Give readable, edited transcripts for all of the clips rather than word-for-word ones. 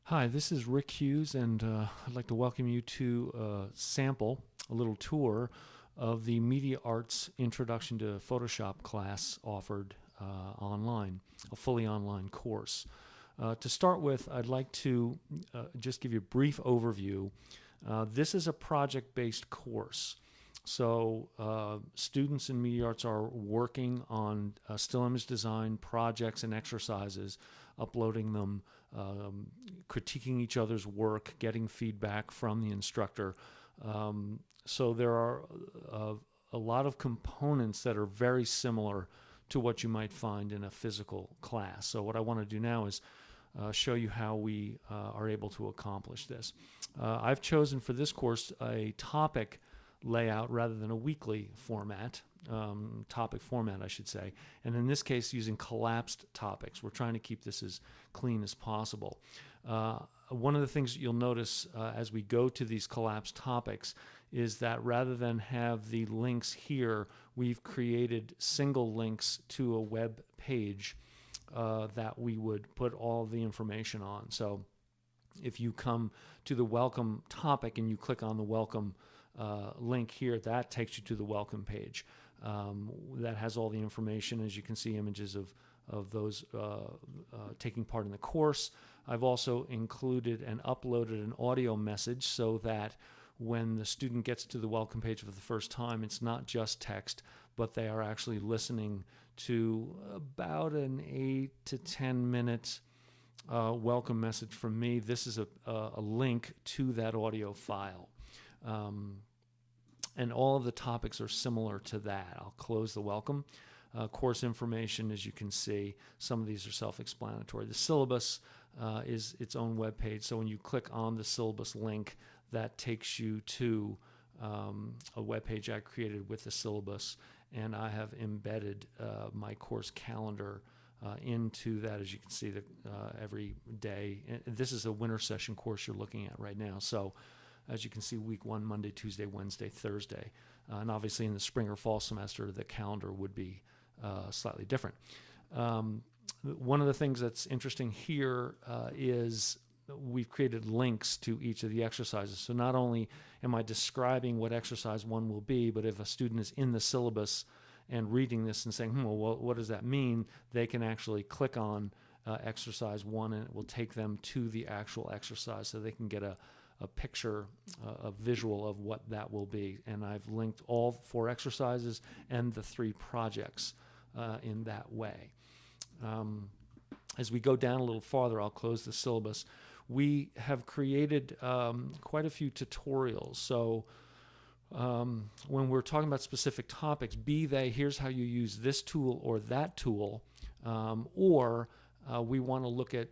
Hi, this is Rick Hughes, and I'd like to welcome you to a little tour of the Media Arts Introduction to Photoshop class offered online, a fully online course. To start with, I'd like to just give you a brief overview. This is a project-based course. So students in media arts are working on still image design projects and exercises, uploading them, critiquing each other's work, getting feedback from the instructor. So there are uh, a lot of components that are very similar to what you might find in a physical class. So what I want to do now is show you how we are able to accomplish this. I've chosen for this course a topic layout rather than a weekly format, topic format, I should say. And in this case, using collapsed topics. We're trying to keep this as clean as possible. One of the things that you'll notice as we go to these collapsed topics is that rather than have the links here, we've created single links to a web page that we would put all the information on. So if you come to the welcome topic and you click on the welcome link here, that takes you to the welcome page. That has all the information. As you can see, images of those taking part in the course. I've also included and uploaded an audio message so that when the student gets to the welcome page for the first time, it's not just text, but they are actually listening to about an 8 to 10 minute welcome message from me. This is a link to that audio file. And all of the topics are similar to that. I'll close the welcome. Course information, as you can see, some of these are self-explanatory. The syllabus is its own web page, so when you click on the syllabus link, that takes you to a web page I created with the syllabus, and I have embedded my course calendar into that, as you can see, every day. And this is a winter session course you're looking at right now. So as you can see, week 1, Monday, Tuesday, Wednesday, Thursday. And obviously in the spring or fall semester, the calendar would be slightly different. One of the things that's interesting here is we've created links to each of the exercises. So not only am I describing what exercise 1 will be, but if a student is in the syllabus and reading this and saying, well, what does that mean? They can actually click on exercise 1 and it will take them to the actual exercise so they can get a picture, a visual of what that will be. And I've linked all 4 exercises and the 3 projects in that way. As we go down a little farther, I'll close the syllabus. We have created quite a few tutorials. So when we're talking about specific topics, be they here's how you use this tool or that tool, or we want to look at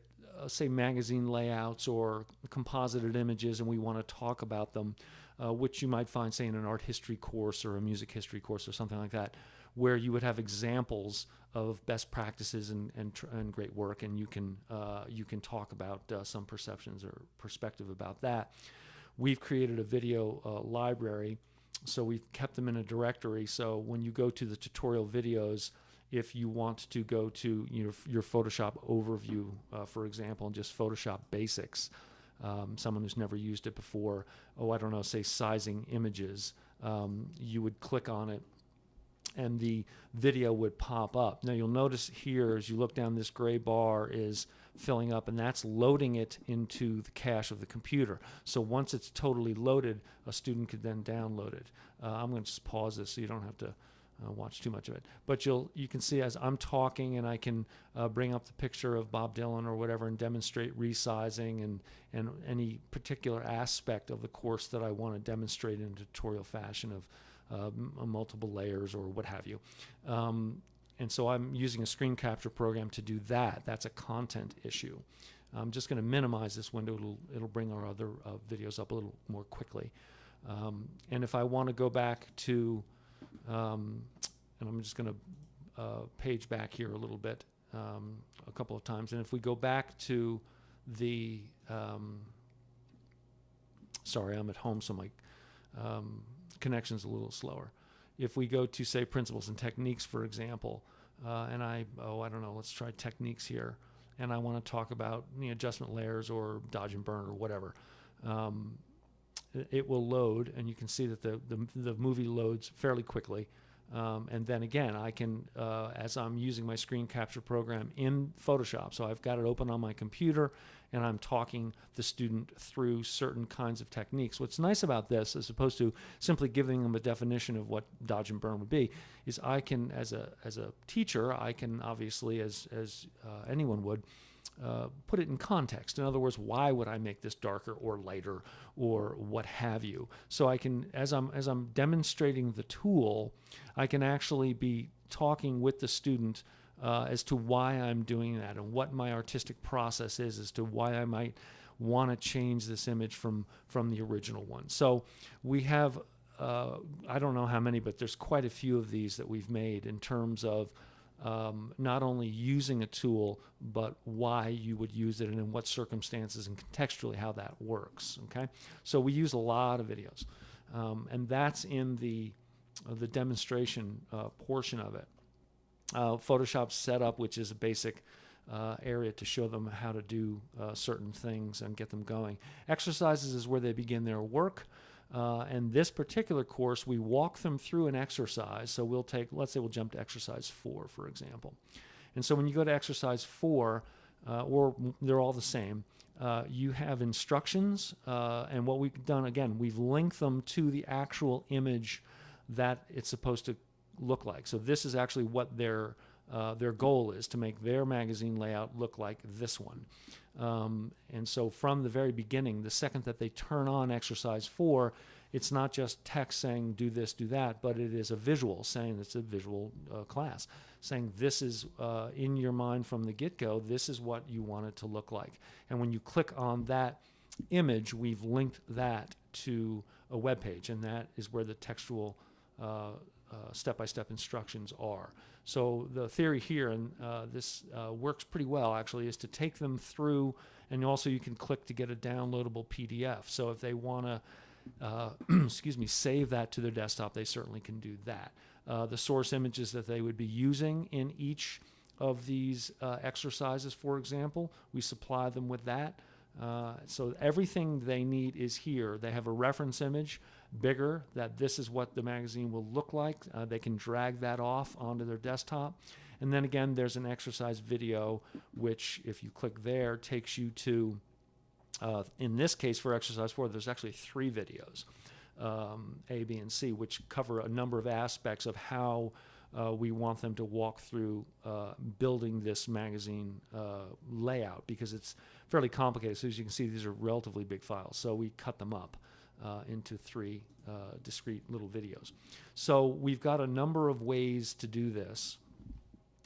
say magazine layouts or composited images and we want to talk about them, which you might find say in an art history course or a music history course or something like that, where you would have examples of best practices and great work, and you can talk about some perceptions or perspective about that. We've created a video library, so we've kept them in a directory. So when you go to the tutorial videos, if you want to go to your Photoshop overview, for example, and just Photoshop basics, someone who's never used it before, I don't know, say sizing images, you would click on it and the video would pop up. Now you'll notice here as you look down, this gray bar is filling up and that's loading it into the cache of the computer. So once it's totally loaded, a student could then download it. I'm going to just pause this so you don't have to watch too much of it. But you can see as I'm talking and I can bring up the picture of Bob Dylan or whatever and demonstrate resizing and any particular aspect of the course that I want to demonstrate in a tutorial fashion of multiple layers or what have you. And so I'm using a screen capture program to do that. That's a content issue. I'm just going to minimize this window. It'll bring our other videos up a little more quickly. And if I want to go back to, and I'm just going to page back here a little bit a couple of times. And if we go back to the, sorry, I'm at home, so my connection's a little slower. If we go to, say, principles and techniques, for example, and I don't know, let's try techniques here. and I want to talk about adjustment layers or dodge and burn or whatever. It will load, and you can see that the movie loads fairly quickly. And then again, I can, as I'm using my screen capture program in Photoshop, so I've got it open on my computer, and I'm talking the student through certain kinds of techniques. What's nice about this, as opposed to simply giving them a definition of what dodge and burn would be, is I can, as a teacher, I can obviously, as anyone would, put it in context. In other words, why would I make this darker or lighter or what have you? So I can, as I'm demonstrating the tool, I can actually be talking with the student as to why I'm doing that and what my artistic process is as to why I might want to change this image from the original one. So we have, I don't know how many, but there's quite a few of these that we've made in terms of not only using a tool, but why you would use it and in what circumstances and contextually how that works. Okay, so we use a lot of videos, and that's in the demonstration portion of it. Photoshop setup, which is a basic area to show them how to do certain things and get them going. Exercises is where they begin their work. And this particular course, we walk them through an exercise. So we'll take, let's say we'll jump to exercise 4, for example. And so when you go to exercise 4, or they're all the same, you have instructions. And what we've done, again, we've linked them to the actual image that it's supposed to look like. So this is actually what their goal is, to make their magazine layout look like this one. And so from the very beginning, the second that they turn on exercise 4, it's not just text saying do this, do that, but it is a visual saying it's a visual class, saying this is in your mind from the get-go, this is what you want it to look like. And when you click on that image, we've linked that to a web page, and that is where the textual step-by-step instructions are. So the theory here, and this works pretty well actually, is to take them through, and also you can click to get a downloadable PDF. So if they want to, save that to their desktop, they certainly can do that. The source images that they would be using in each of these exercises, for example, we supply them with that. So everything they need is here. They have a reference image, bigger, that this is what the magazine will look like. They can drag that off onto their desktop. And then again, there's an exercise video, which if you click there, takes you to, in this case for exercise 4, there's actually 3 videos, A, B, and C, which cover a number of aspects of how we want them to walk through building this magazine layout, because it's fairly complicated. So as you can see, these are relatively big files. So we cut them up into 3 discrete little videos. So we've got a number of ways to do this,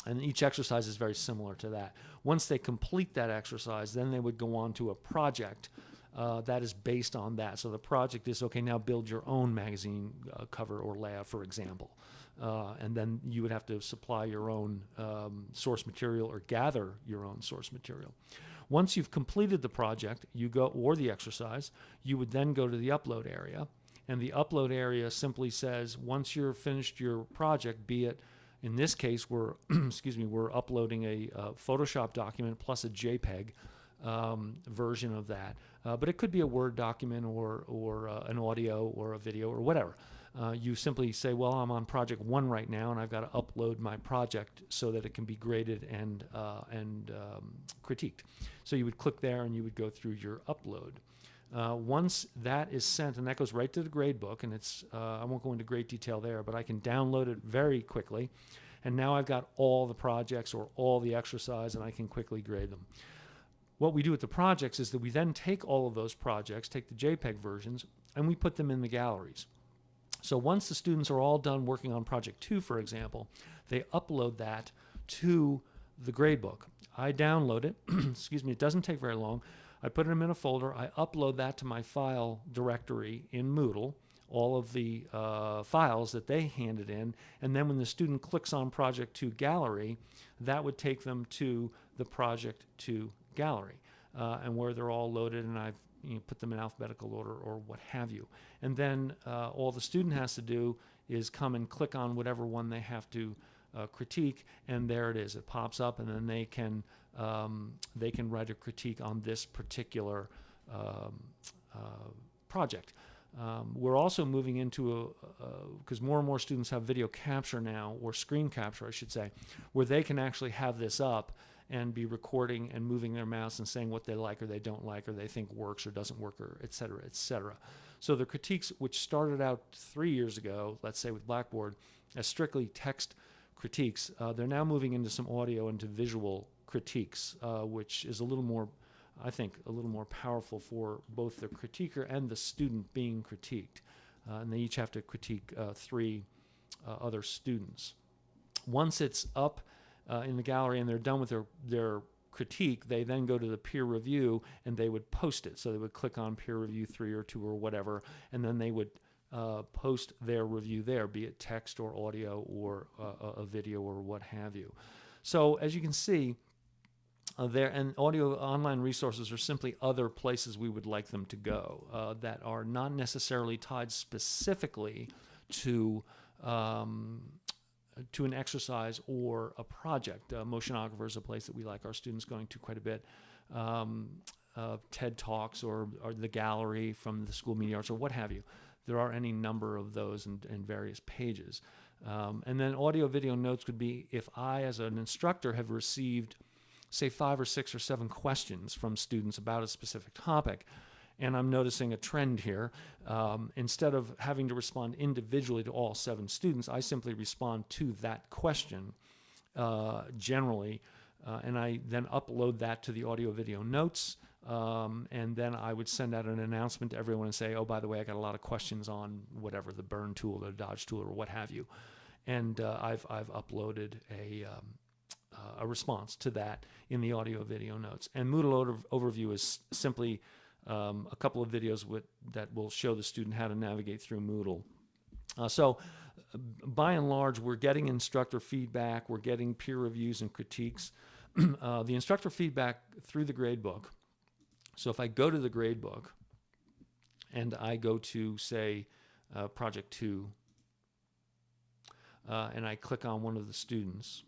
and each exercise is very similar to that. Once they complete that exercise, then they would go on to a project that is based on that. So the project is, okay, now build your own magazine cover or layout, for example. And then you would have to supply your own source material or gather your own source material. Once you've completed the project, you go, or the exercise, you would then go to the upload area. And the upload area simply says, once you're finished your project, be it, in this case, we're, we're uploading a Photoshop document plus a JPEG version of that. But it could be a Word document or an audio or a video or whatever. You simply say, well, I'm on project 1 right now, and I've got to upload my project so that it can be graded and critiqued. So you would click there, and you would go through your upload. Once that is sent, and that goes right to the grade book, and it's I won't go into great detail there, but I can download it very quickly. And now I've got all the projects or all the exercise, and I can quickly grade them. What we do with the projects is that we then take all of those projects, take the JPEG versions, and we put them in the galleries. So once the students are all done working on project 2, for example, they upload that to the gradebook. I download it, it doesn't take very long. I put them in a folder, I upload that to my file directory in Moodle, all of the files that they handed in, and then when the student clicks on project 2 gallery, that would take them to the project 2 gallery, and where they're all loaded, and I've put them in alphabetical order or what have you. And then all the student has to do is come and click on whatever one they have to critique, and there it is. It pops up, and then they can they can write a critique on this particular project. We're also moving into because more and more students have video capture now, or screen capture, I should say, where they can actually have this up and be recording and moving their mouse and saying what they like or they don't like or they think works or doesn't work, or et cetera, et cetera. So the critiques, which started out 3 years ago, let's say with Blackboard, as strictly text critiques, they're now moving into some audio and to visual critiques, which is a little more, I think, a little more powerful for both the critiquer and the student being critiqued. And they each have to critique 3 other students. Once it's up in the gallery and they're done with their critique, they then go to the peer review and they would post it. So they would click on peer review 3 or 2 or whatever, and then they would post their review there, be it text or audio or a video or what have you. So as you can see, there and audio online resources are simply other places we would like them to go that are not necessarily tied specifically to an exercise or a project. Motionographer is a place that we like our students going to quite a bit. TED Talks or the gallery from the School of Media Arts or what have you. There are any number of those and various pages. And then audio video notes would be if I, as an instructor, have received, say, 5 or 6 or 7 questions from students about a specific topic, and I'm noticing a trend here. Instead of having to respond individually to all 7 students, I simply respond to that question generally, and I then upload that to the audio video notes, and then I would send out an announcement to everyone and say, oh, by the way, I got a lot of questions on whatever, the burn tool or the dodge tool or what have you. And I've uploaded a response to that in the audio video notes. And Moodle Overview is simply a couple of videos that will show the student how to navigate through Moodle. So by and large, we're getting instructor feedback, we're getting peer reviews and critiques. The instructor feedback through the gradebook. So if I go to the gradebook and I go to, say, Project 2, and I click on one of the students,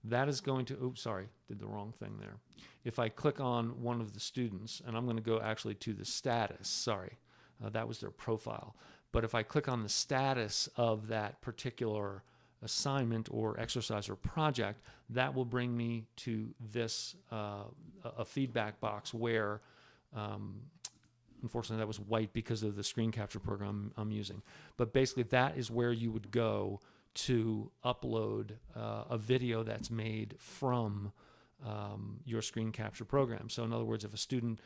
that is going to, oops, sorry, did the wrong thing there. If I click on one of the students, and I'm going to go actually to the status, sorry, that was their profile. But if I click on the status of that particular assignment or exercise or project, that will bring me to this, a feedback box where, unfortunately that was white because of the screen capture program I'm using. But basically that is where you would go to upload a video that's made from your screen capture program. So in other words, if a student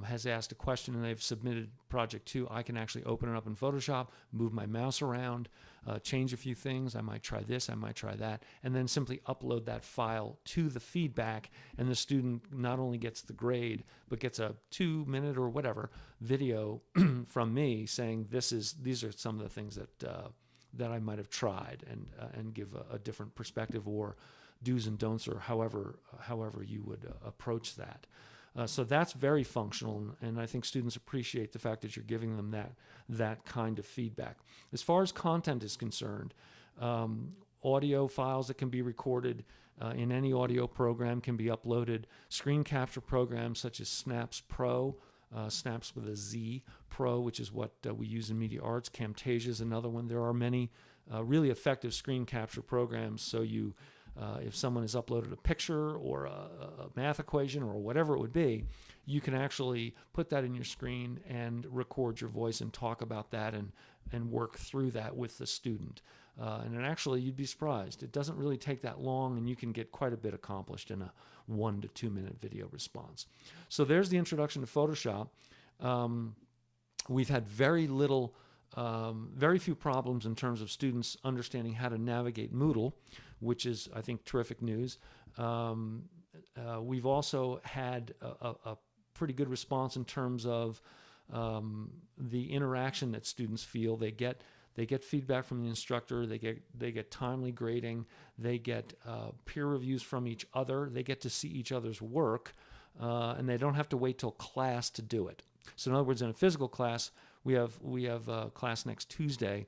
has asked a question and they've submitted Project 2, I can actually open it up in Photoshop, move my mouse around, change a few things. I might try this, I might try that, and then simply upload that file to the feedback, and the student not only gets the grade, but gets a 2-minute or whatever video from me saying these are some of the things that I might have tried, and give a different perspective or do's and don'ts, or however you would approach that. So that's very functional, and I think students appreciate the fact that you're giving them that kind of feedback. As far as content is concerned, audio files that can be recorded in any audio program can be uploaded. Screen capture programs such as Snaps Pro, Snaps with a Z Pro, which is what we use in media arts. Camtasia is another one. There are many really effective screen capture programs. So if someone has uploaded a picture or a math equation or whatever it would be, you can actually put that in your screen and record your voice and talk about that and work through that with the student. And actually, you'd be surprised. It doesn't really take that long, and you can get quite a bit accomplished in a 1 to 2 minute video response. So there's the introduction to Photoshop. We've had very few problems in terms of students understanding how to navigate Moodle, which is, I think, terrific news. We've also had a pretty good response in terms of the interaction that students feel. They get feedback from the instructor. They get timely grading. They get peer reviews from each other. They get to see each other's work, and they don't have to wait till class to do it. So in other words, in a physical class, we have a class next Tuesday.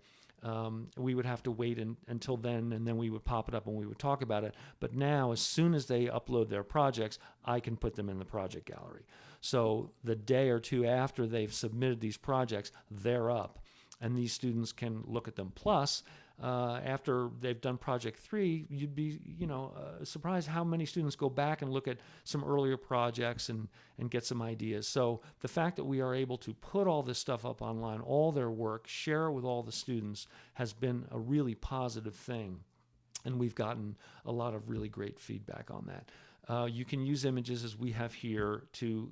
we would have to wait until then, and then we would pop it up and we would talk about it. But now, as soon as they upload their projects, I can put them in the project gallery. So the day or two after they've submitted these projects, they're up, and these students can look at them. Plus, after they've done project 3, you'd be, surprised how many students go back and look at some earlier projects and get some ideas. So the fact that we are able to put all this stuff up online, all their work, share it with all the students, has been a really positive thing. And we've gotten a lot of really great feedback on that. You can use images, as we have here, to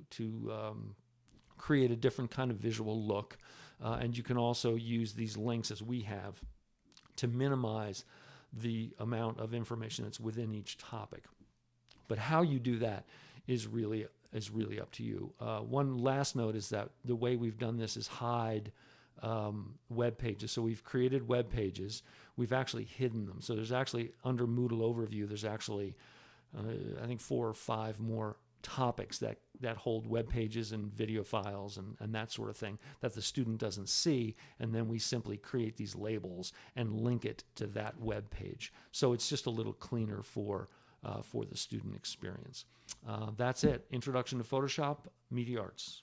create a different kind of visual look. And you can also use these links, as we have, to minimize the amount of information that's within each topic. But how you do that is really up to you. One last note is that the way we've done this is hide web pages. So we've created web pages. We've actually hidden them. So there's actually, under Moodle Overview, there's actually, I think, 4 or 5 more topics that hold web pages and video files and that sort of thing that the student doesn't see, and then we simply create these labels and link it to that web page. So it's just a little cleaner for the student experience. That's it. Introduction to Photoshop, Media Arts.